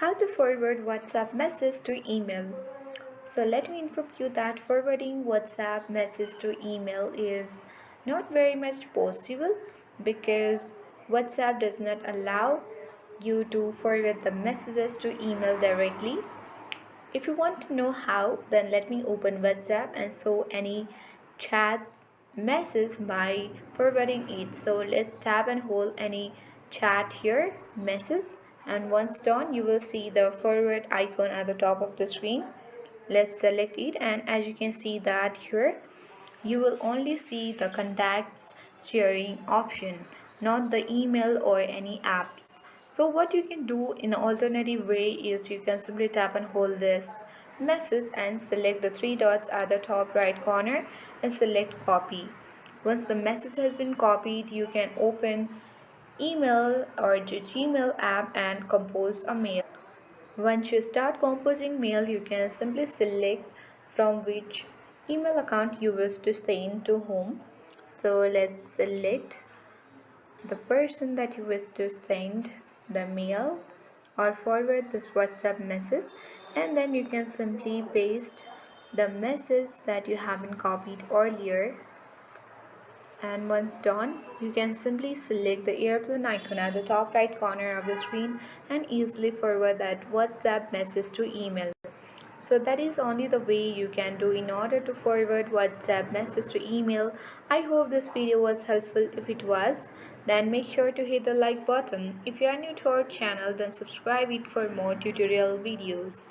How to forward WhatsApp message to email. So let me inform you that forwarding WhatsApp message to email is not very much possible because WhatsApp does not allow you to forward the messages to email directly. If you want to know how, then let me open WhatsApp and show any chat message by forwarding it. So let's tap and hold any chat here, message, and once done, you will see the forward icon at the top of the screen. Let's select it, and as you can see that here, you will only see the contacts sharing option, not the email or any apps. So what you can do in an alternative way is you can simply tap and hold this message and select the three dots at the top right corner and select copy. Once the message has been copied, you can open email or the Gmail app and compose a mail. Once you start composing mail, you can simply select from which email account you wish to send to whom. So let's select the person that you wish to send the mail or forward this WhatsApp message, and then you can simply paste the message that you haven't copied earlier. And once done, you can simply select the airplane icon at the top right corner of the screen and easily forward that WhatsApp message to email. So that is only the way you can do in order to forward WhatsApp message to email. I hope this video was helpful. If it was, then make sure to hit the like button. If you are new to our channel, then subscribe it for more tutorial videos.